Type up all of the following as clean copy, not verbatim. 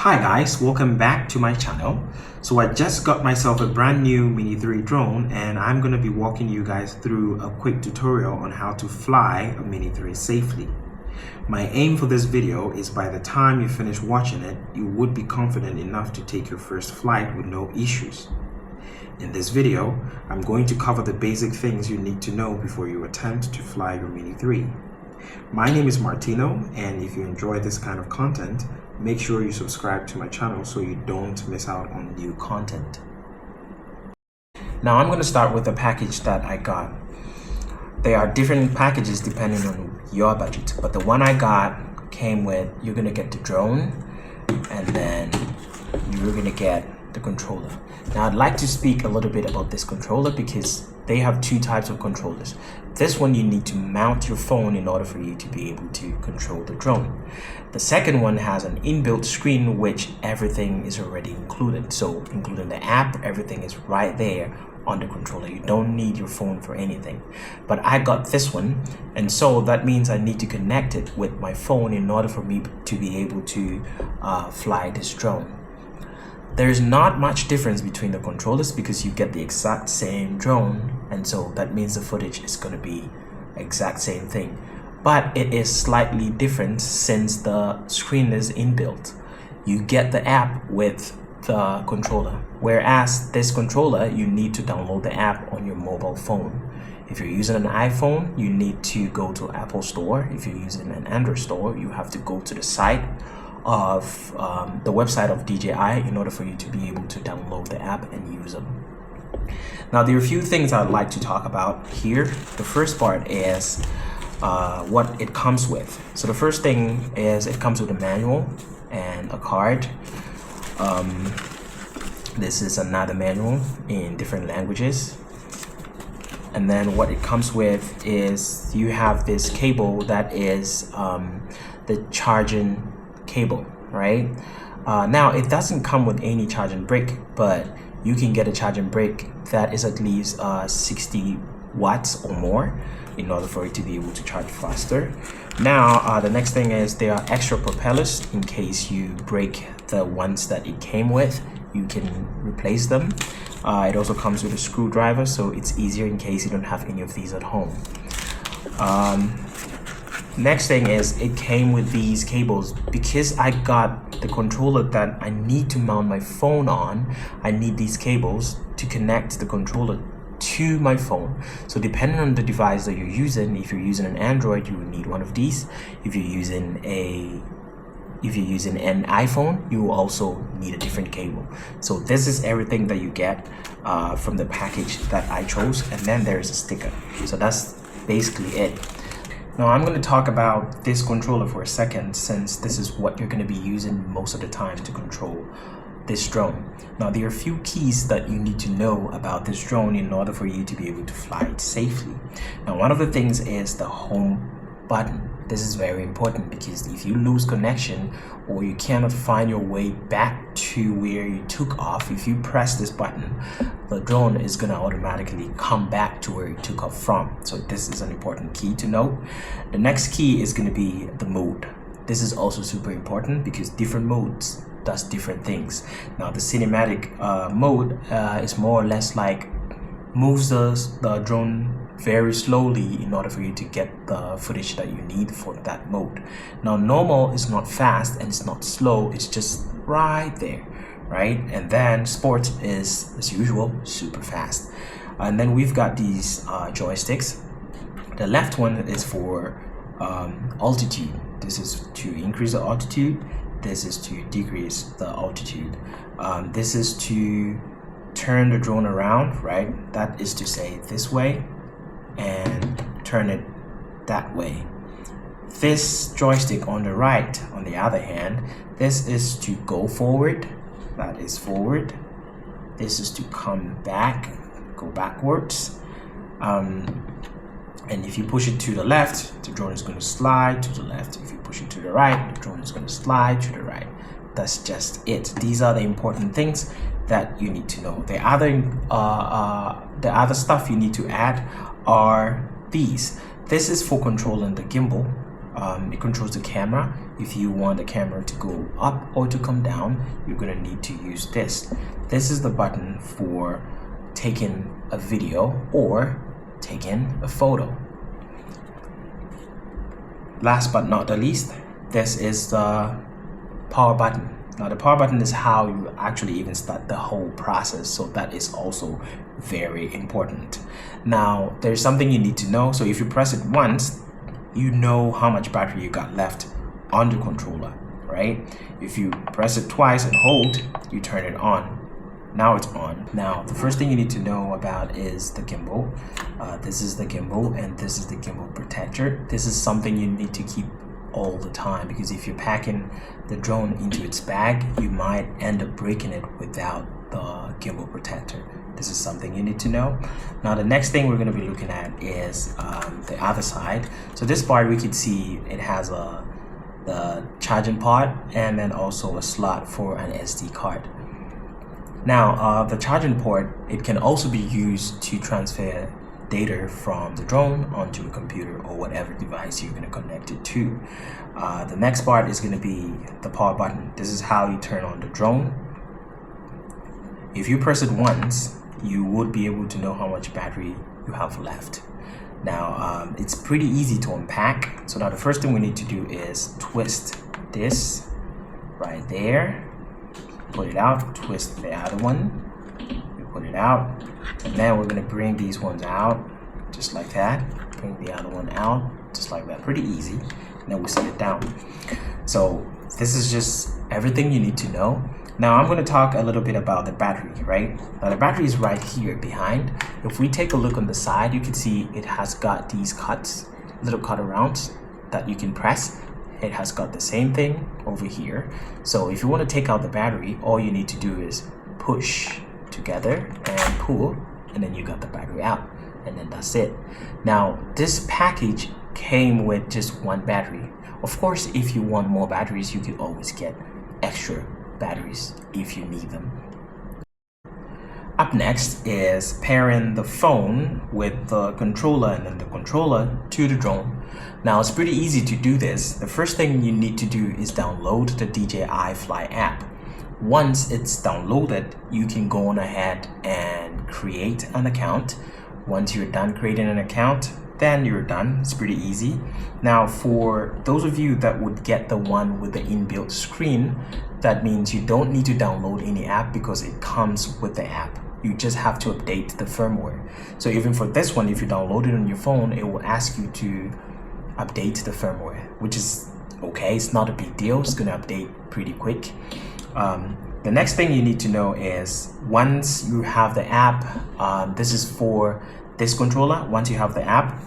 Hi guys, welcome back to my channel. So I just got myself a brand new Mini 3 drone and I'm going to be walking you guys through a quick tutorial on how to fly a Mini 3 safely. My aim for this video is by the time you finish watching it, you would be confident enough to take your first flight with no issues. In this video, I'm going to cover the basic things you need to know before you attempt to fly your Mini 3. My name is Martino, and if you enjoy this kind of content, make sure you subscribe to my channel so you don't miss out on new content. Now I'm going to start with the package that I got. There are different packages depending on your budget, but the one I got came with, you're going to get the drone and then you're going to get the controller. Now I'd like to speak a little bit about this controller because they have two types of controllers. This one you need to mount your phone in order for you to be able to control the drone. The second one has an inbuilt screen which everything is already included. So including the app, everything is right there on the controller. You don't need your phone for anything. But I got this one, and so that means I need to connect it with my phone in order for me to be able to fly this drone. There's not much difference between the controllers because you get the exact same drone, and so that means the footage is going to be exact same thing. But it is slightly different since the screen is inbuilt. You get the app with the controller, whereas this controller you need to download the app on your mobile phone. If you're using an iPhone, you need to go to Apple Store. If you're using an Android store, you have to go to the site of the website of DJI in order for you to be able to download the app and use them. Now there are a few things I'd like to talk about here. The first part is what it comes with. So the first thing is it comes with a manual and a card. This is another manual in different languages. And then what it comes with is you have this cable that is the charging cable, right? Now it doesn't come with any charging brick, but you can get a charging brick that is at least 60 watts or more in order for it to be able to charge faster. Now the next thing is there are extra propellers in case you break the ones that it came with. You can replace them. It also comes with a screwdriver, so it's easier in case you don't have any of these at home. Next thing is it came with these cables. Because I got the controller that I need to mount my phone on, I need these cables to connect the controller to my phone. So depending on the device that you're using, if you're using an Android, you will need one of these. If you're using an iPhone, you will also need a different cable. So this is everything that you get from the package that I chose, and then there is a sticker. So that's basically it. Now I'm going to talk about this controller for a second, since this is what you're going to be using most of the time to control this drone. Now there are a few keys that you need to know about this drone in order for you to be able to fly it safely. Now one of the things is the home button. This is very important because if you lose connection or you cannot find your way back to where you took off, if you press this button, the drone is going to automatically come back to where you took off from. So this is an important key to know. The next key is going to be the mode. This is also super important because different modes does different things. Now the cinematic mode is more or less like moves the drone very slowly in order for you to get the footage that you need for that mode. Now normal is not fast and it's not slow, it's just right there, right? And then sports is, as usual, super fast. And then we've got these joysticks. The left one is for altitude. This is to increase the altitude. This is to decrease the altitude. This is to turn the drone around, right? That is to say this way and turn it that way. This joystick on the right, on the other hand, this is to go forward, that is forward. This is to come back, go backwards. And if you push it to the left, the drone is going to slide to the left. If you push it to the right, the drone is going to slide to the right. That's just it. These are the important things that you need to know. The other stuff you need to add are these. This is for controlling the gimbal. it controls the camera. If you want the camera to go up or to come down, you're going to need to use this. This is the button for taking a video or taking a photo. Last but not the least, this is the power button. Now the power button is how you actually even start the whole process, so that is also very important. Now there's something you need to know. So if you press it once, you know how much battery you got left on the controller, right? If you press it twice and hold, you turn it on. Now it's on. Now the first thing you need to know about is the gimbal. This is the gimbal and this is the gimbal protector. This is something you need to keep all the time, because if you're packing the drone into its bag, you might end up breaking it without the gimbal protector. This is something you need to know. Now the next thing we're going to be looking at is the other side. So this part we can see it has the charging port and then also a slot for an SD card. Now the charging port, it can also be used to transfer data from the drone onto a computer or whatever device you're going to connect it to. The next part is going to be the power button. This is how you turn on the drone. If you press it once, you would be able to know how much battery you have left. Now it's pretty easy to unpack. So now the first thing we need to do is twist this right there, put it out, twist the other one, we put it out, and then we're going to bring these ones out just like that, bring the other one out just like that, pretty easy, and then we set it down. So this is just everything you need to know. Now I'm going to talk a little bit about the battery, right? Now the battery is right here behind. If we take a look on the side, you can see it has got these cuts, little cut arounds that you can press. It has got the same thing over here. So if you want to take out the battery, all you need to do is push together and pull, and then you got the battery out, and then that's it. Now this package came with just one battery. Of course, if you want more batteries, you could always get extra batteries if you need them. Up next is pairing the phone with the controller and then the controller to the drone. Now it's pretty easy to do this. The first thing you need to do is download the DJI Fly app. Once it's downloaded, you can go on ahead and create an account. Once you're done creating an account, then you're done. It's pretty easy. Now for those of you that would get the one with the inbuilt screen, that means you don't need to download any app because it comes with the app. You just have to update the firmware. So even for this one, if you download it on your phone, it will ask you to update the firmware, which is okay. It's not a big deal. It's gonna update pretty quick. The next thing you need to know is once you have the app, this is for this controller. Once you have the app,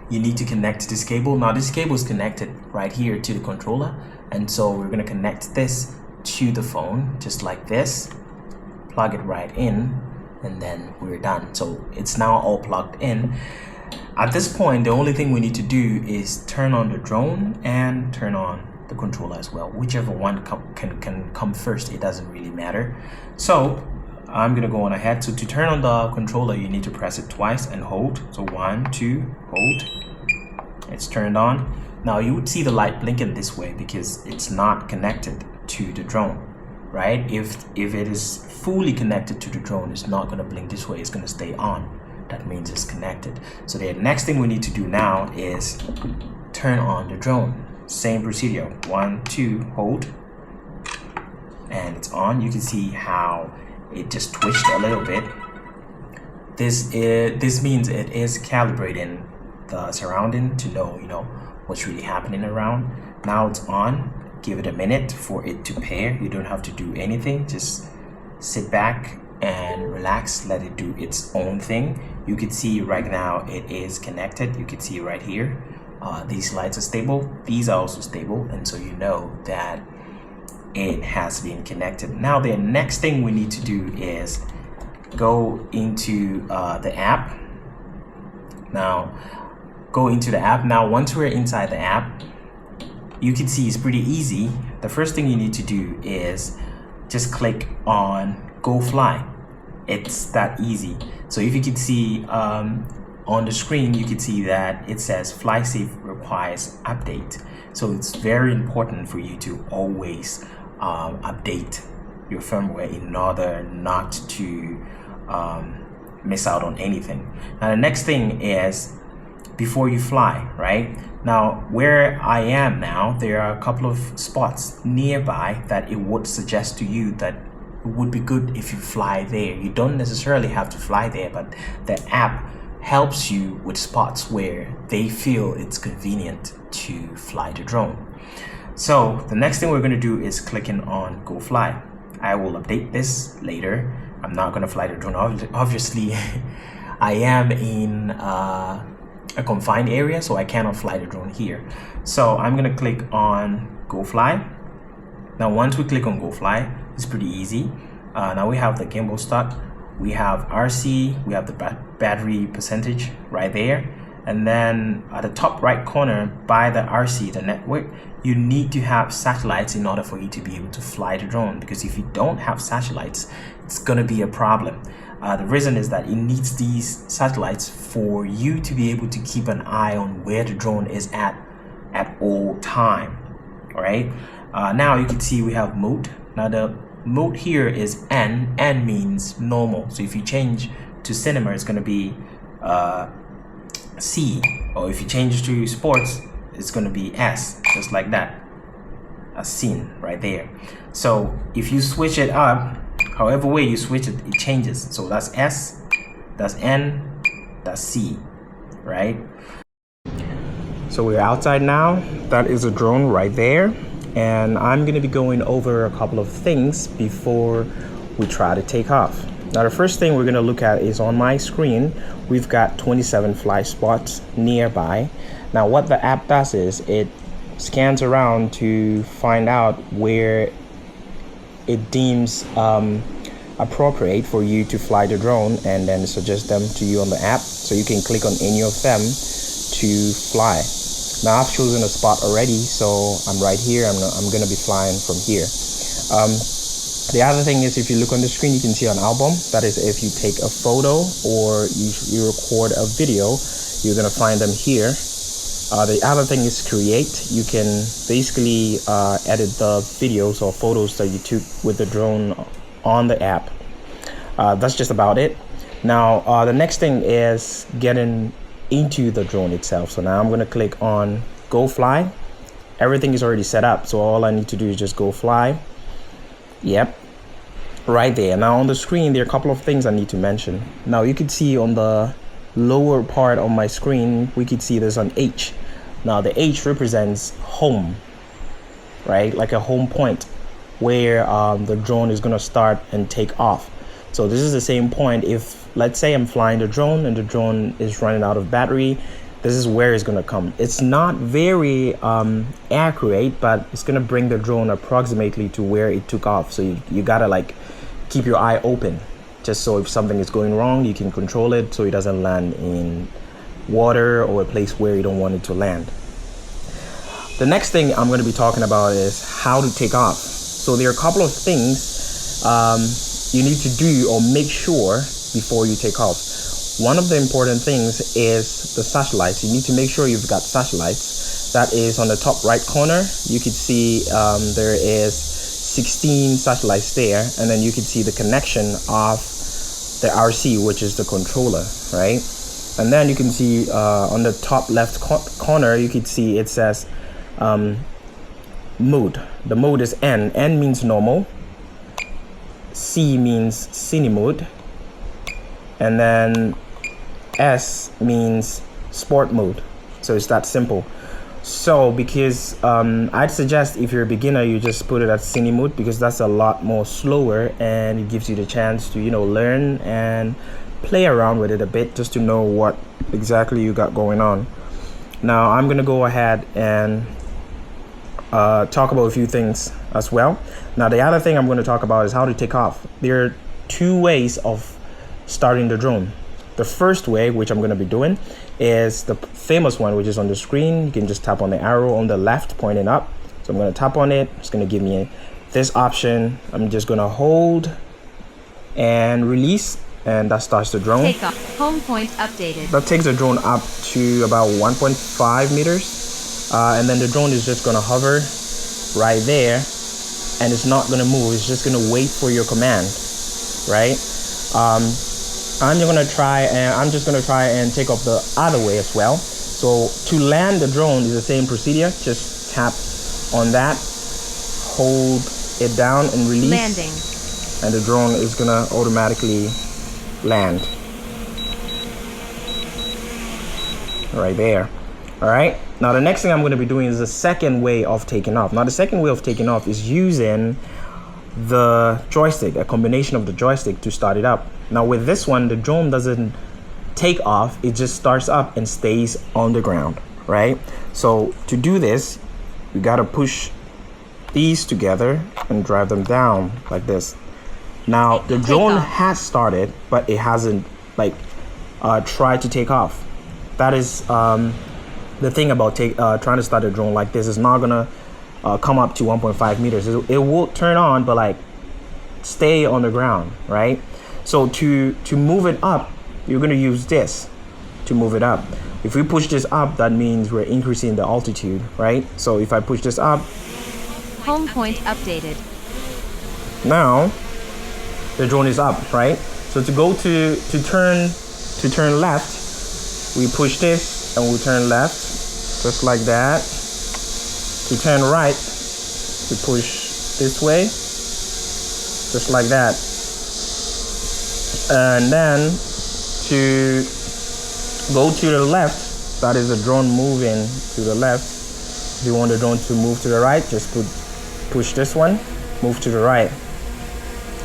you need to connect this cable. Now this cable is connected right here to the controller, and so we're going to connect this to the phone just like this, plug it right in, and then we're done. So it's now all plugged in. At this point, the only thing we need to do is turn on the drone and turn on the controller as well. Whichever one can come first, it doesn't really matter. So I'm gonna go on ahead. So to turn on the controller, you need to press it twice and hold. So 1, 2, hold. It's turned on. Now you would see the light blinking this way because it's not connected to the drone, right? If it is fully connected to the drone, it's not gonna blink this way. It's gonna stay on. That means it's connected. So the next thing we need to do now is turn on the drone. Same procedure. 1, 2, hold, and it's on. You can see how it just twitched a little bit. This means it is calibrating the surrounding to know, what's really happening around. Now it's on. Give it a minute for it to pair. You don't have to do anything. Just sit back and relax. Let it do its own thing. You can see right now it is connected. You can see right here. These lights are stable. These are also stable, and so you know that it has been connected. Now the next thing we need to do is go into the app. Now go into the app. Now once we're inside the app, you can see it's pretty easy. The first thing you need to do is just click on Go Fly. It's that easy. So if you can see, on the screen you can see that it says Fly Safe requires update. So it's very important for you to always update your firmware in order not to miss out on anything. Now the next thing is, before you fly, right? Now where I am now, there are a couple of spots nearby that it would suggest to you that it would be good if you fly there. You don't necessarily have to fly there, but the app helps you with spots where they feel it's convenient to fly the drone. So the next thing we're going to do is clicking on Go Fly. I will update this later. I'm not going to fly the drone. Obviously, I am in a confined area, so I cannot fly the drone here. So I'm going to click on Go Fly. Now once we click on Go Fly, it's pretty easy. Now we have the gimbal stuck, we have RC, we have the battery percentage right there, and then at the top right corner by the RC, the network, you need to have satellites in order for you to be able to fly the drone, because if you don't have satellites, it's gonna be a problem. The reason is that it needs these satellites for you to be able to keep an eye on where the drone is at all time. All right. Now you can see we have mode. Now the mode here is N. N means normal. So if you change to cinema, it's going to be C. Or if you change to sports, it's going to be S. Just like that. A scene right there. So if you switch it up, however way you switch it, it changes. So that's S, that's N, that's C, right? So we're outside now. That is a drone right there. And I'm going to be going over a couple of things before we try to take off. Now the first thing we're going to look at is on my screen, we've got 27 fly spots nearby. Now what the app does is it scans around to find out where it deems appropriate for you to fly the drone, and then suggest them to you on the app, so you can click on any of them to fly. Now I've chosen a spot already, so I'm right here. I'm gonna be flying from here. The other thing is, if you look on the screen, you can see an album. That is, if you take a photo or you record a video, you're gonna find them here. The other thing is create. You can basically edit the videos or photos that you took with the drone on the app. That's just about it. Now the next thing is getting into the drone itself. So now I'm going to click on Go Fly. Everything is already set up, so all I need to do is just go fly. Yep, right there. Now on the screen, there are a couple of things I need to mention. Now you can see on the lower part of my screen, we could see there's an H. Now the H represents home, right? Like a home point where the drone is going to start and take off. So this is the same point. If, let's say, I'm flying the drone and the drone is running out of battery, this is where it's going to come. It's not very accurate, but it's going to bring the drone approximately to where it took off. So you got to like keep your eye open, just so if something is going wrong, you can control it so it doesn't land in water or a place where you don't want it to land. The next thing I'm going to be talking about is how to take off. So there are a couple of things you need to do or make sure before you take off. One of the important things is the satellites. You need to make sure you've got satellites. That is on the top right corner. You can see there is 16 satellites there, and then you can see the connection of the RC, which is the controller, right? And then you can see on the top left corner, you can see it says mode. The mode is N. N means normal. C means cine mode. And then S means sport mode. So it's that simple. So because I'd suggest if you're a beginner, you just put it at cine mode, because that's a lot more slower and it gives you the chance to, you know, learn and play around with it a bit just to know what exactly you got going on. Now I'm gonna go ahead and talk about a few things as well. Now the other thing I'm going to talk about is how to take off. There are two ways of starting the drone. The first way, which I'm going to be doing, is the famous one, which is on the screen. You can just tap on the arrow on the left pointing up. So I'm going to tap on it. It's going to give me this option. I'm just going to hold and release, and that starts the drone. Take off. Home point updated. That takes the drone up to about 1.5 meters. And then the drone is just gonna hover right there, and it's not gonna move. It's just gonna wait for your command, right? I'm just gonna try and take off the other way as well. So to land the drone is the same procedure. Just tap on that, hold it down and release. Landing. And the drone is gonna automatically land. Right there. All right. Now the next thing I'm gonna be doing is the second way of taking off. Now the second way of taking off is using the joystick, a combination of the joystick to start it up. Now with this one, the drone doesn't take off, it just starts up and stays on the ground, right? So to do this, you gotta push these together and drive them down like this. Now the drone has started, but it hasn't like tried to take off. That is the thing about trying to start a drone like this. Is not gonna come up to 1.5 meters. It will turn on, but like stay on the ground, right? So to move it up, you're gonna use this to move it up. If we push this up, that means we're increasing the altitude, right? So if I push this up, home point updated. Now the drone is up, right? So to go to turn left, we push this and we'll turn left, just like that. To turn right, we push this way, just like that. And then to go to the left, that is the drone moving to the left. If you want the drone to move to the right, just push this one, move to the right.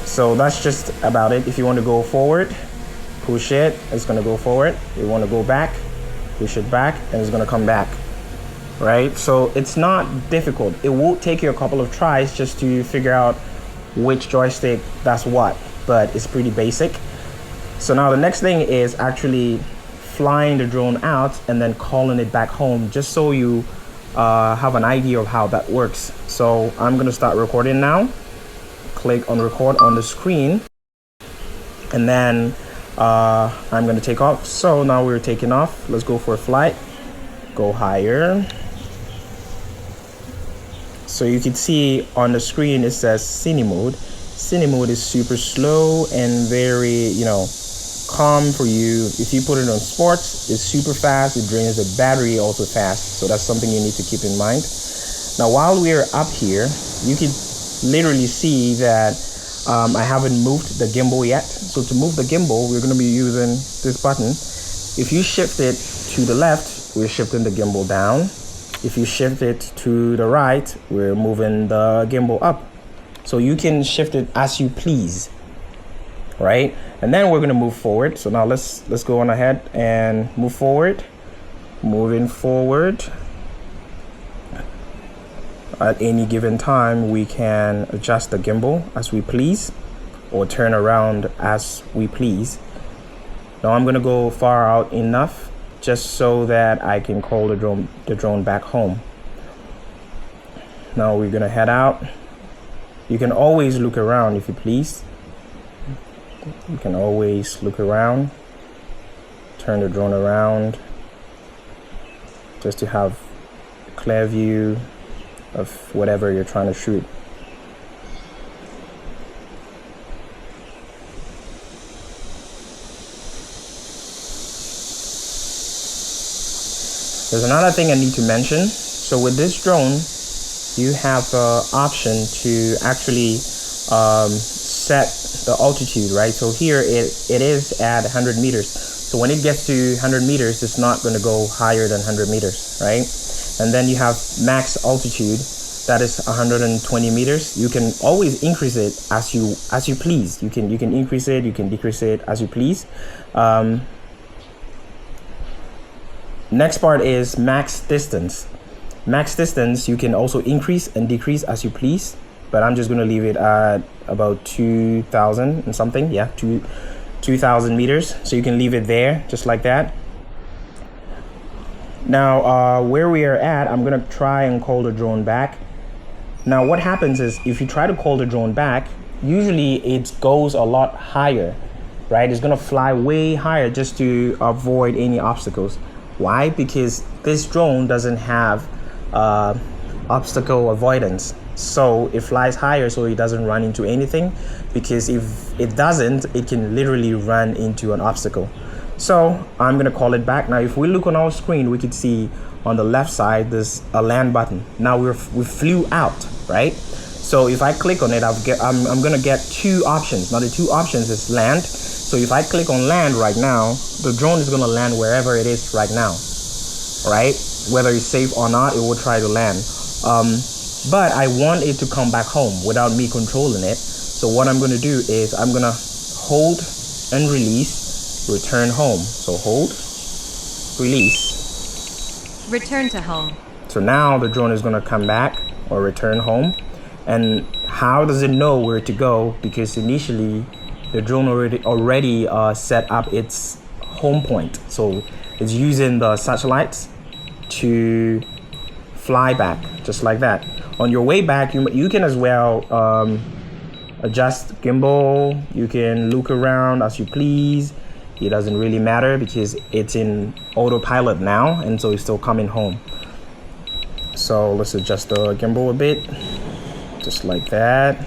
So that's just about it. If you want to go forward, push it, it's gonna go forward. You want to go back, push it back, and it's gonna come back, right? So it's not difficult. It will take you a couple of tries just to figure out which joystick does what, but it's pretty basic. So now the next thing is actually flying the drone out and then calling it back home, just so you have an idea of how that works. So I'm gonna start recording now. Click on record on the screen, and then I'm gonna take off. So now we're taking off. Let's go for a flight. Go higher. So you can see on the screen it says Cine mode. Cine mode is super slow and very, calm for you. If you put it on sports, it's super fast. It drains the battery also fast. So that's something you need to keep in mind. Now while we're up here, you can literally see that I haven't moved the gimbal yet. So to move the gimbal, we're going to be using this button. If you shift it to the left, we're shifting the gimbal down. If you shift it to the right, we're moving the gimbal up. So you can shift it as you please, right? And then we're going to move forward. So now let's go on ahead and move forward. Moving forward. At any given time, we can adjust the gimbal as we please or turn around as we please. Now I'm going to go far out enough just so that I can call the drone back home. Now we're going to head out. You can always look around if you please. You can always look around, turn the drone around just to have a clear view of whatever you're trying to shoot. There's another thing I need to mention. So with this drone, you have the option to actually set the altitude, right? So here it is at 100 meters. So when it gets to 100 meters, it's not going to go higher than 100 meters, right? And then you have max altitude, that is 120 meters. You can always increase it as you please. You can increase it, you can decrease it as you please. Next part is max distance. Max distance you can also increase and decrease as you please, but I'm just going to leave it at about 2,000 and something. Yeah, 2,000 meters. So you can leave it there just like that. Now where we are at, I'm going to try and call the drone back. Now what happens is if you try to call the drone back, usually it goes a lot higher right? It's gonna fly way higher just to avoid any obstacles. Why? Because this drone doesn't have obstacle avoidance. So it flies higher so it doesn't run into anything, because if it doesn't, it can literally run into an obstacle. So I'm gonna call it back. Now if we look on our screen, we could see on the left side there's a land button. Now we flew out, right? So if I click on it, I'm gonna get two options. Now the two options is land. So if I click on land right now, the drone is gonna land wherever it is right now, right? Whether it's safe or not, it will try to land. But I want it to come back home without me controlling it. So what I'm gonna do is I'm gonna hold and release, return home. So hold, release. Return to home. So now the drone is gonna come back or return home. And how does it know where to go? Because initially the drone already set up its home point. So it's using the satellites to fly back, just like that. On your way back, you can as well adjust gimbal. You can look around as you please. It doesn't really matter because it's in autopilot now, and so it's still coming home. So let's adjust the gimbal a bit, just like that.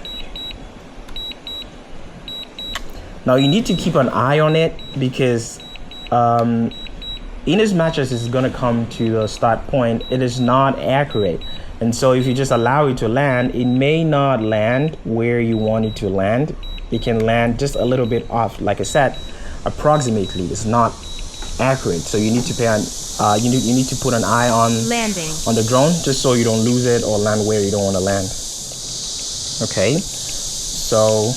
Now you need to keep an eye on it, because in as much as it's gonna come to the start point, it is not accurate. And so if you just allow it to land, it may not land where you want it to land. It can land just a little bit off. Like I said, approximately, it's not accurate. So you need to pay you need to put an eye on landing on the drone, just so you don't lose it or land where you don't want to land. Okay, so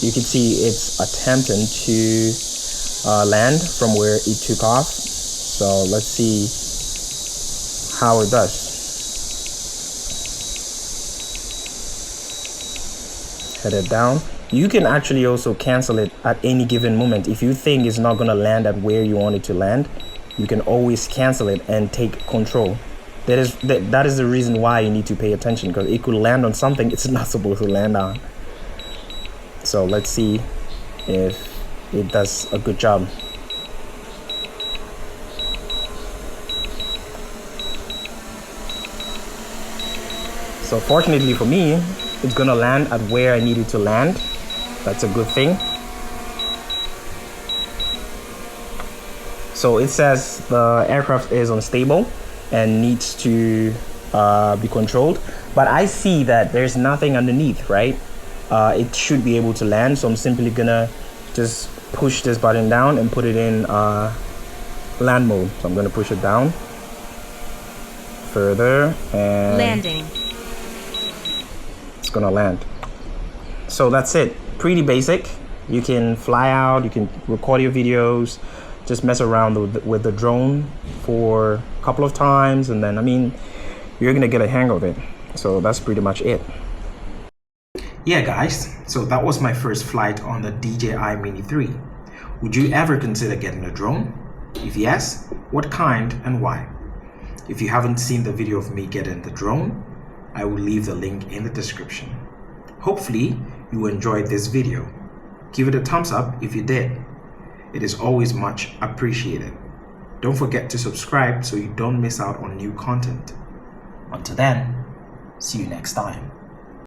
you can see it's attempting to land from where it took off. So let's see how it does. Head it down. You can actually also cancel it at any given moment. If you think it's not going to land at where you want it to land, you can always cancel it and take control. That is the reason why you need to pay attention, because it could land on something it's not supposed to land on. So let's see if it does a good job. So fortunately for me, it's gonna land at where I need it to land. That's a good thing. So it says the aircraft is unstable and needs to be controlled, but I see that there's nothing underneath, right? It should be able to land, so I'm simply gonna just push this button down and put it in land mode. So I'm gonna push it down further, and landing. It's gonna land. So that's it. Pretty basic. You can fly out, you can record your videos, just mess around with the drone for a couple of times, and then, I mean, you're gonna get a hang of it. So that's pretty much it. Yeah guys, so that was my first flight on the DJI Mini 3. Would you ever consider getting a drone? If yes, what kind and why? If you haven't seen the video of me getting the drone, I will leave the link in the description. Hopefully you enjoyed this video. Give it a thumbs up if you did. It is always much appreciated. Don't forget to subscribe so you don't miss out on new content. Until then, see you next time.